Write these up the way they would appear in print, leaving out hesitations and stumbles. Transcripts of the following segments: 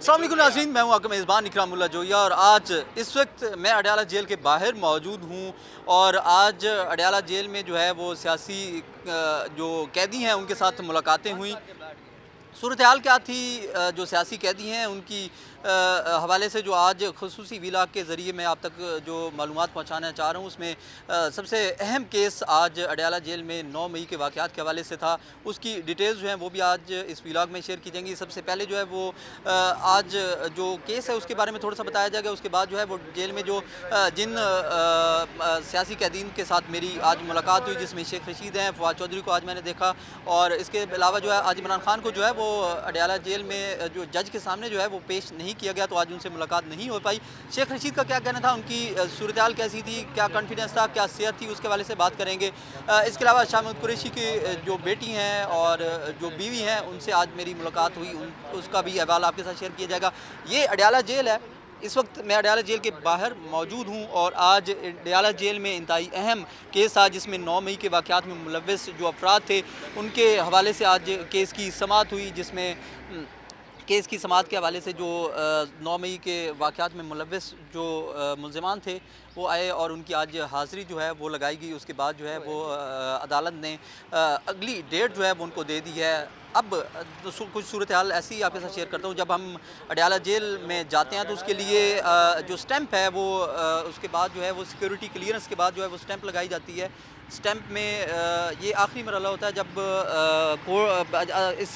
अस्सलाम वालेकुम नाज़रीन, मैं हूं आपका मेज़बान इकरामुल्लाह जोया और आज इस वक्त मैं अडयाला जेल के बाहर मौजूद हूं। और आज अडयाला जेल में जो है वो सियासी जो कैदी हैं उनके साथ मुलाकातें हुई। सूरत हाल क्या थी, जो सियासी कैदी हैं उनकी हवाले से जो आज ख़ुसूसी व्लॉग के ज़रिए मैं आप तक जो मालूमात पहुँचाना चाह रहा हूँ, उसमें सबसे अहम केस आज अडयाला जेल में 9 मई के वाक़यात के हवाले से था। उसकी डिटेल्स जो हैं वो भी आज इस व्लॉग में शेयर की जाएंगी। सबसे पहले जो है वो आज जो केस है उसके बारे में थोड़ा सा बताया जाएगा। उसके बाद जो है वो जेल में जो जिन सियासी कैदीन के साथ मेरी आज मुलाकात हुई, जिसमें शेख रशीद हैं, फवाद चौधरी को आज मैंने देखा, और इसके अलावा जो है आज इमरान खान को जो है वो अडयाला जेल में जो जज के सामने जो है वो पेश नहीं किया गया, तो आज उनसे मुलाकात नहीं हो पाई। शेख रशीद का क्या कहना था, उनकी सूरत हाल कैसी थी, क्या कॉन्फिडेंस था, क्या सेहत थी, उसके हवाले से बात करेंगे। इसके अलावा शाह महमूद कुरैशी की जो बेटी हैं और जो बीवी हैं उनसे आज मेरी मुलाकात हुई, उसका भी अहवाल आपके साथ शेयर किया जाएगा। ये अडयाला जेल है। इस वक्त मैं अडयाला जेल के बाहर मौजूद हूँ और आज अडयाला जेल में इंतहाई अहम केस था, जिसमें 9 मई के वाक़यात में मुलव्वस जो अफराद थे उनके हवाले से आज केस की समाअत हुई, जिसमें केस की समाअत के हवाले से जो 9 मई के वाक़यात में मुलव्वस जो मुल्ज़िमान थे वो आए और उनकी आज हाज़िरी जो है वो लगाई गई। उसके बाद जो है वो अदालत ने अगली डेट जो है वो उनको दे दी है। अब कुछ सूरत हाल ऐसी ही आपके साथ शेयर करता हूँ। जब हम अडयाला जेल में जाते हैं तो उसके लिए जो स्टैंप है वो उसके बाद जो है वो सिक्योरिटी क्लियरेंस के बाद जो है वो स्टैंप लगाई जाती है। स्टैंप में ये आखिरी मरहला होता है जब इस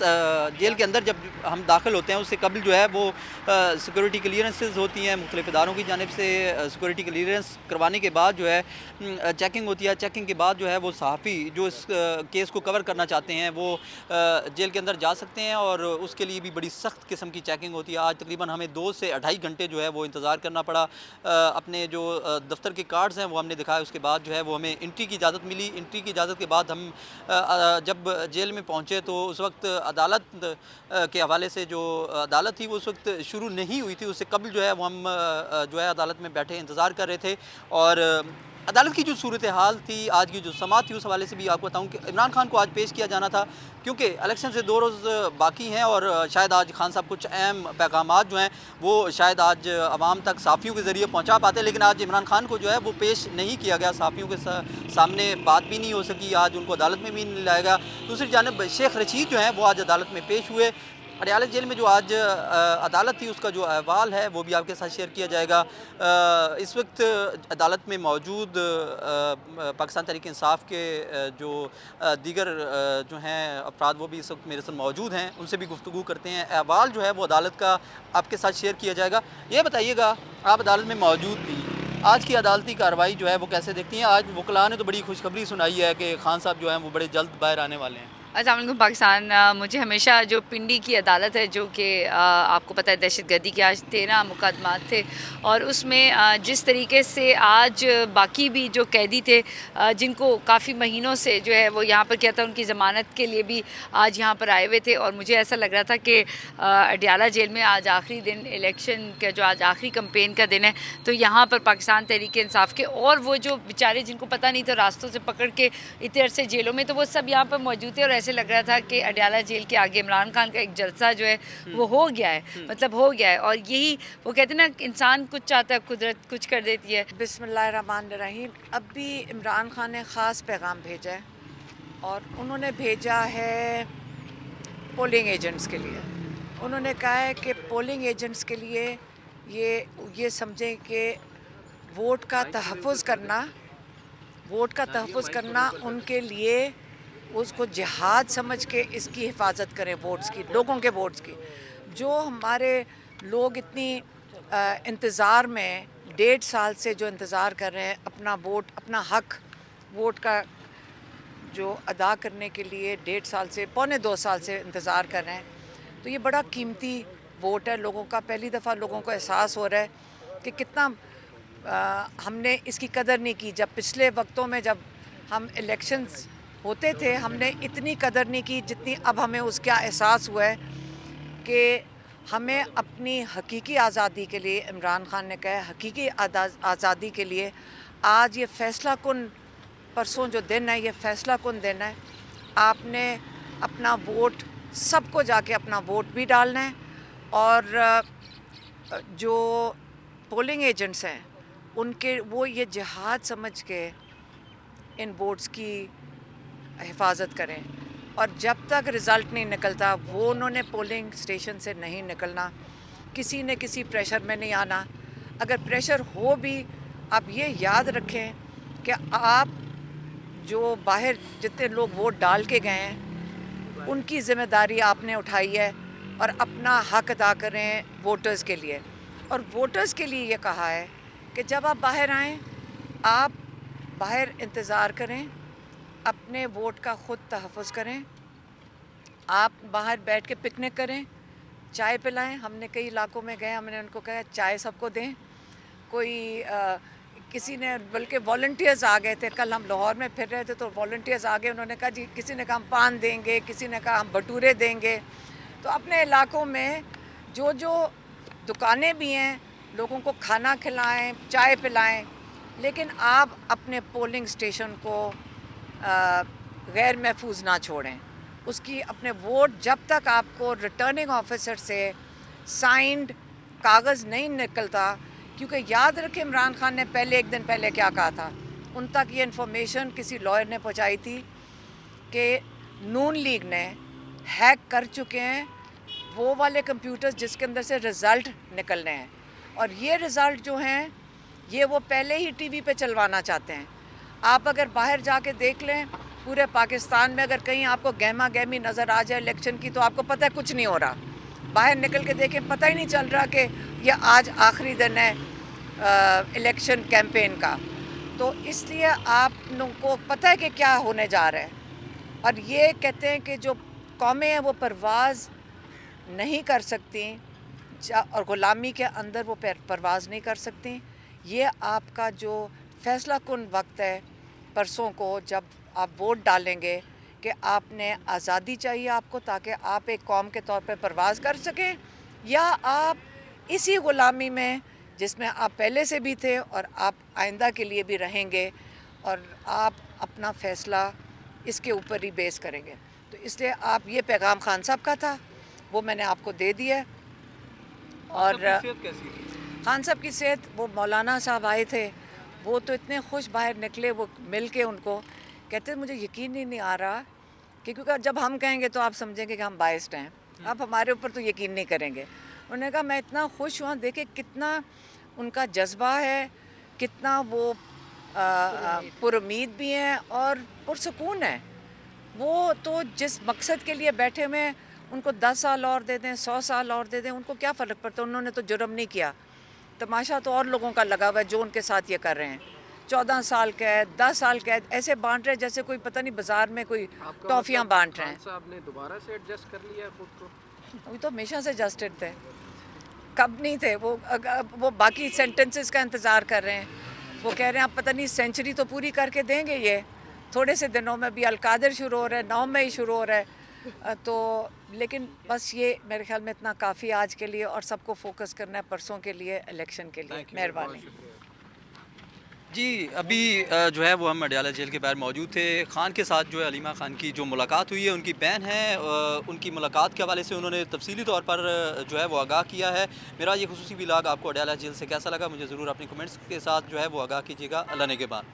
जेल के अंदर जब हम दाखिल होते हैं, उससे कबल जो है वो सिक्योरिटी क्लियरेंसेस होती हैं मुख्तलिफ़ इदारों की जानिब से। सिक्योरिटी क्लियरेंस करवाने के बाद जो है चेकिंग होती है। चेकिंग के बाद जो है वो सहाफ़ी जो इस केस को कवर करना चाहते हैं वो जेल के अंदर जा सकते हैं, और उसके लिए भी बड़ी सख्त किस्म की चेकिंग होती है। आज तकरीबन हमें 2 से 2.5 घंटे जो है वो इंतज़ार करना पड़ा। अपने जो दफ्तर के कार्ड्स हैं वो हमने दिखाए, उसके बाद जो है वो हमें एंट्री की इजाज़त मिली। एंट्री की इजाज़त के बाद हम जब जेल में पहुँचे तो उस वक्त अदालत के हवाले से जो अदालत थी वो उस वक्त शुरू नहीं हुई थी। उससे कबल जो है वो हम जो है अदालत में बैठे इंतज़ार कर रहे थे। और अदालत की जो सूरत हाल थी, आज की जो समाअत थी, उस हवाले से भी आपको बताऊं कि इमरान खान को आज पेश किया जाना था, क्योंकि इलेक्शन से 2 रोज़ बाकी हैं और शायद आज खान साहब कुछ अहम पैगामात जो हैं वो शायद आज आवाम तक सहाफ़ियों के ज़रिए पहुंचा पाते, लेकिन आज इमरान खान को जो है वो पेश नहीं किया गया। सहाफ़ियों के सामने बात भी नहीं हो सकी, आज उनको अदालत में भी नहीं लाया गया। दूसरी जानिब शेख रशीद जो हैं वो आज अदालत में पेश हुए। अडयाला जेल में जो आज अदालत थी उसका जो अहवाल है वो भी आपके साथ शेयर किया जाएगा। इस वक्त अदालत में मौजूद पाकिस्तान तहरीक इंसाफ के जो दीगर जो हैं अफराद वो भी इस वक्त मेरे साथ मौजूद हैं, उनसे भी गुफ्तगू करते हैं। अहवाल जो है वो अदालत का आपके साथ शेयर किया जाएगा। ये बताइएगा, आप अदालत में मौजूद थी, आज की अदालती कार्रवाई जो है वो कैसे देखती हैं? आज वकला ने तो बड़ी खुशखबरी सुनाई है कि खान साहब जो हैं वो बड़े जल्द बाहर आने वाले हैं। अस्सलाम वालेकुम पाकिस्तान। मुझे हमेशा जो पिंडी की अदालत है, जो कि आपको पता है दहशतगर्दी के आज 13 मुकदमात थे, और उसमें जिस तरीके से आज बाकी भी जो कैदी थे जिनको काफ़ी महीनों से जो है वो यहाँ पर किया था, उनकी ज़मानत के लिए भी आज यहाँ पर आए हुए थे। और मुझे ऐसा लग रहा था कि अडयाला जेल में आज आखिरी दिन इलेक्शन का जो आज आखिरी कैंपेन का दिन है, तो यहाँ पर पाकिस्तान तहरीक इंसाफ के और वो जो बेचारे जिनको पता नहीं था रास्तों से पकड़ के इतने अरसे जेलों में, तो वो सब यहाँ पर मौजूद थे। और ऐसे लग रहा था कि अडयाला जेल के आगे इमरान खान का एक जलसा जो है वो हो गया है, मतलब हो गया है। और यही वो कहते हैं ना, इंसान कुछ चाहता है कुदरत कुछ कर देती है। बिस्मिल्लाहिर्रहमानिर्रहीम। अब भी इमरान खान ने ख़ास पैगाम भेजा है, और उन्होंने भेजा है पोलिंग एजेंट्स के लिए। उन्होंने कहा है कि पोलिंग एजेंट्स के लिए ये समझें कि वोट का तहफ़्फ़ुज़ करना उनके लिए, उसको जिहाद समझ के इसकी हिफाजत करें, वोट्स की, लोगों के वोट्स की। जो हमारे लोग इतनी इंतज़ार में 1.5 साल से जो इंतज़ार कर रहे हैं अपना वोट, अपना हक वोट का जो अदा करने के लिए 1.5 साल से, पौने 2 साल से इंतज़ार कर रहे हैं, तो ये बड़ा कीमती वोट है लोगों का। पहली दफ़ा लोगों को एहसास हो रहा है कि कितना हमने इसकी कदर नहीं की। जब पिछले वक्तों में जब हम इलेक्शंस होते थे, हमने इतनी कदर नहीं की जितनी अब हमें उसका एहसास हुआ है कि हमें अपनी हकीकी आज़ादी के लिए, इमरान खान ने कहा है हकीकी आज़ादी के लिए आज ये फ़ैसला कुन, परसों जो दिन है ये फ़ैसला कुन दिन है। आपने अपना वोट, सबको जाके अपना वोट भी डालना है, और जो पोलिंग एजेंट्स हैं उनके वो ये जिहाद समझ के इन वोट्स की हिफाजत करें, और जब तक रिज़ल्ट नहीं निकलता वो उन्होंने पोलिंग स्टेशन से नहीं निकलना, किसी ने किसी प्रेशर में नहीं आना। अगर प्रेशर हो भी आप ये याद रखें कि आप जो बाहर जितने लोग वोट डाल के गए हैं उनकी ज़िम्मेदारी आपने उठाई है, और अपना हक अदा करें वोटर्स के लिए। और वोटर्स के लिए ये कहा है कि जब आप बाहर आएँ आप बाहर इंतज़ार करें, अपने वोट का ख़ुद तहफ़्फ़ुज़ करें, आप बाहर बैठ के पिकनिक करें, चाय पिलाएं। हमने कई इलाकों में गए, हमने उनको कहा चाय सबको दें। कोई किसी ने बल्कि वॉलंटियर्स आ गए थे, कल हम लाहौर में फिर रहे थे तो वॉलंटियर्स आ गए, उन्होंने कहा जी, किसी ने कहा हम पान देंगे, किसी ने कहा हम भटूरे देंगे। तो अपने इलाकों में जो जो दुकानें भी हैं लोगों को खाना खिलाएं, चाय पिलाएं, लेकिन आप अपने पोलिंग स्टेशन को गैर महफूज ना छोड़ें। उसकी अपने वोट जब तक आपको रिटर्निंग ऑफिसर से साइंड कागज़ नहीं निकलता, क्योंकि याद रखें इमरान खान ने पहले एक दिन पहले क्या कहा था, उन तक ये इन्फॉर्मेशन किसी लॉयर ने पहुंचाई थी कि नून लीग ने हैक कर चुके हैं वो वाले कंप्यूटर्स जिसके अंदर से रिज़ल्ट निकलने हैं, और ये रिज़ल्ट जो हैं ये वो पहले ही टीवी पे चलवाना चाहते हैं। आप अगर बाहर जाके देख लें पूरे पाकिस्तान में, अगर कहीं आपको गहमा गहमी नज़र आ जाए इलेक्शन की, तो आपको पता है कुछ नहीं हो रहा। बाहर निकल के देखें, पता ही नहीं चल रहा कि ये आज आखिरी दिन है इलेक्शन कैंपेन का। तो इसलिए आप लोगों को पता है कि क्या होने जा रहा है, और ये कहते हैं कि जो कौमें हैं वो परवाज़ नहीं कर सकती और ग़ुलामी के अंदर वो परवाज़ नहीं कर सकती। ये आपका जो फ़ैसला कुन वक्त है परसों को जब आप वोट डालेंगे कि आपने आज़ादी चाहिए आपको ताकि आप एक कौम के तौर पर परवाज़ कर सकें, या आप इसी ग़ुलामी में जिसमें आप पहले से भी थे और आप आइंदा के लिए भी रहेंगे, और आप अपना फ़ैसला इसके ऊपर ही बेस करेंगे। तो इसलिए आप ये पैगाम खान साहब का था, वो मैंने आपको दे दिया है। और खान साहब की सेहत, वो मौलाना साहब आए थे, वो तो इतने खुश बाहर निकले, वो मिल के उनको कहते मुझे यकीन ही नहीं आ रहा कि, क्योंकि जब हम कहेंगे तो आप समझेंगे कि हम बाइस्ड हैं, आप हमारे ऊपर तो यकीन नहीं करेंगे। उन्होंने कहा मैं इतना खुश हुआ, देखे कितना उनका जज्बा है, कितना वो पुरुमीद भी हैं और पुरसकून है। वो तो जिस मकसद के लिए बैठे हुए हैं, उनको 10 साल और दे दें, 100 साल और दे दें, उनको क्या फ़र्क पड़ता। उन्होंने तो जुर्म नहीं किया, तमाशा तो और लोगों का लगा हुआ है जो उनके साथ ये कर रहे हैं। 14 साल कैद, 10 साल कैद, ऐसे बांट रहे जैसे कोई पता नहीं बाजार में कोई टॉफ़ियाँ बांट रहे हैं। साहब ने दोबारा से एडजस्ट कर लिया खुद को? अभी तो हमेशा से एडजस्टेड थे, कब नहीं थे वो बाकी सेंटेंसेस का इंतज़ार कर रहे हैं। वो कह रहे हैं आप पता नहीं सेंचुरी तो पूरी करके देंगे ये थोड़े से दिनों में, भी अलकादर शुरू हो रहा है, 9 मई शुरू हो रहा है। तो लेकिन बस ये मेरे ख्याल में इतना काफ़ी आज के लिए, और सबको फोकस करना है परसों के लिए, इलेक्शन के लिए। मेहरबानी जी। अभी जो है वो हम अडयाला जेल के बाहर मौजूद थे। खान के साथ जो है अलीमा खान की जो मुलाकात हुई है, उनकी बहन है, उनकी मुलाकात के हवाले से उन्होंने तफसीली तौर पर जो है वो आगाह किया है। मेरा ये खुसूसी व्लॉग आपको अडयाला जेल से कैसा लगा, मुझे ज़रूर अपने कमेंट्स के साथ जो है वो आगाह कीजिएगा। अल्लाह ने के बाद।